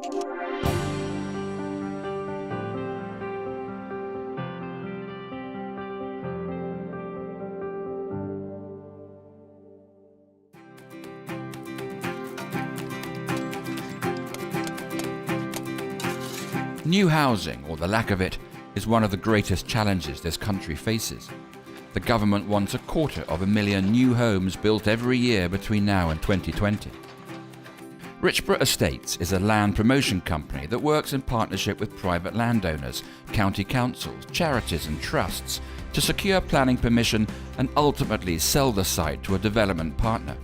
New housing, or the lack of it, is one of the greatest challenges this country faces. The government wants 250,000 new homes built every year between now and 2020. Richborough Estates is a land promotion company that works in partnership with private landowners, county councils, charities and trusts to secure planning permission and ultimately sell the site to a development partner.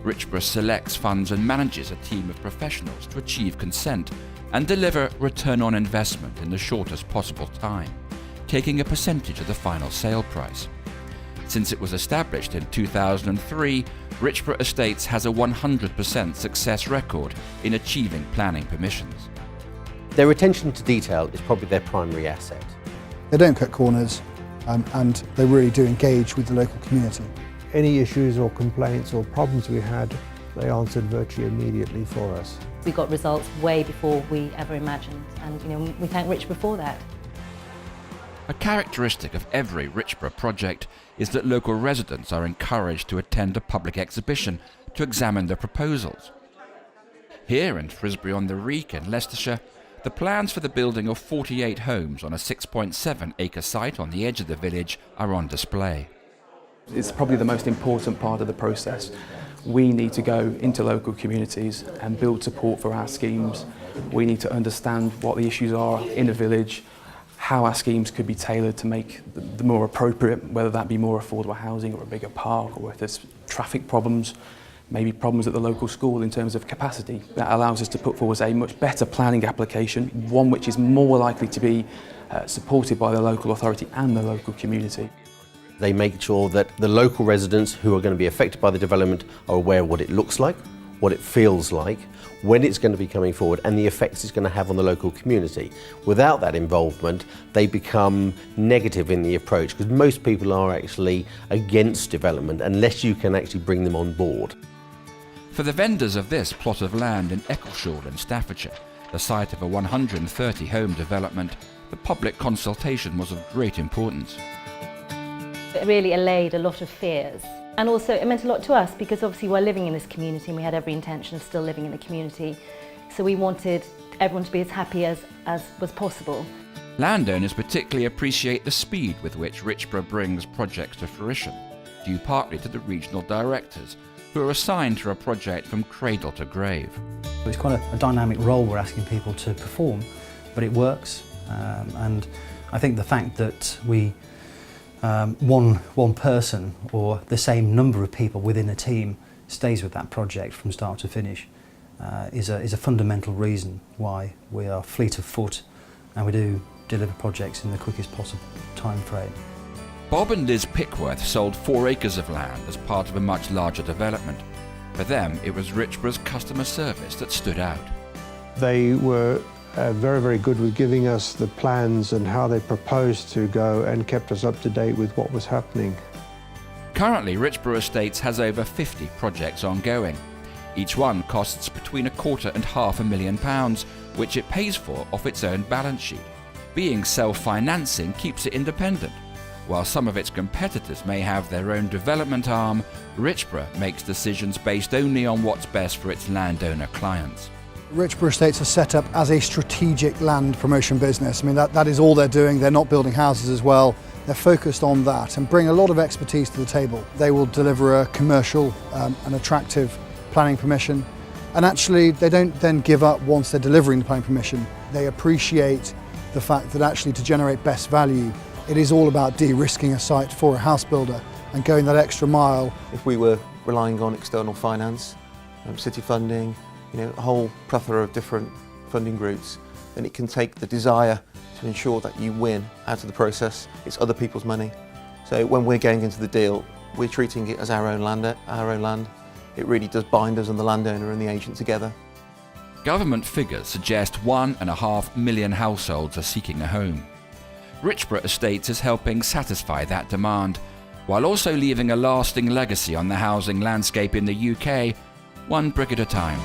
Richborough selects, funds and manages a team of professionals to achieve consent and deliver return on investment in the shortest possible time, taking a percentage of the final sale price. Since it was established in 2003, Richborough Estates has a 100% success record in achieving planning permissions. Their attention to detail is probably their primary asset. They don't cut corners and they really do engage with the local community. Any issues or complaints or problems we had, they answered virtually immediately for us. We got results way before we ever imagined, and we thank Richborough for that. A characteristic of every Richborough project is that local residents are encouraged to attend a public exhibition to examine the proposals. Here in Frisbury-on-the-Reek in Leicestershire, the plans for the building of 48 homes on a 6.7-acre site on the edge of the village are on display. It's probably the most important part of the process. We need to go into local communities and build support for our schemes. We need to understand what the issues are in a village, how our schemes could be tailored to make the more appropriate, whether that be more affordable housing or a bigger park, or if there's traffic problems, maybe problems at the local school in terms of capacity. That allows us to put forward a much better planning application, one which is more likely to be supported by the local authority and the local community. They make sure that the local residents who are going to be affected by the development are aware of what it looks like, what it feels like, when it's going to be coming forward and the effects it's going to have on the local community. Without that involvement, they become negative in the approach because most people are actually against development unless you can actually bring them on board. For the vendors of this plot of land in Eccleshall in Staffordshire, the site of a 130-home development, the public consultation was of great importance. It really allayed a lot of fears. And also it meant a lot to us because obviously we're living in this community and we had every intention of still living in the community. So we wanted everyone to be as happy as was possible. Landowners particularly appreciate the speed with which Richborough brings projects to fruition, due partly to the regional directors, who are assigned to a project from cradle to grave. It's quite a dynamic role we're asking people to perform, but it works. And I think the fact that we one person or the same number of people within a team stays with that project from start to finish is a fundamental reason why we are fleet of foot and we do deliver projects in the quickest possible time frame. Bob and Liz Pickworth sold 4 acres of land as part of a much larger development. For them, it was Richborough's customer service that stood out. They were very, very good with giving us the plans and how they proposed to go and kept us up to date with what was happening. Currently, Richborough Estates has over 50 projects ongoing. Each one costs between £250,000 and £500,000, which it pays for off its own balance sheet. Being self-financing keeps it independent. While some of its competitors may have their own development arm, Richborough makes decisions based only on what's best for its landowner clients. Richborough Estates are set up as a strategic land promotion business. I mean, that is all they're doing. They're not building houses as well. They're focused on that and bring a lot of expertise to the table. They will deliver a commercial and attractive planning permission. And actually, they don't then give up once they're delivering the planning permission. They appreciate the fact that actually to generate best value, it is all about de-risking a site for a house builder and going that extra mile. If we were relying on external finance, city funding, a whole plethora of different funding routes, then it can take the desire to ensure that you win out of the process. It's other people's money. So when we're going into the deal, we're treating it as our own land. It really does bind us and the landowner and the agent together. Government figures suggest 1.5 million households are seeking a home. Richborough Estates is helping satisfy that demand, while also leaving a lasting legacy on the housing landscape in the UK, one brick at a time.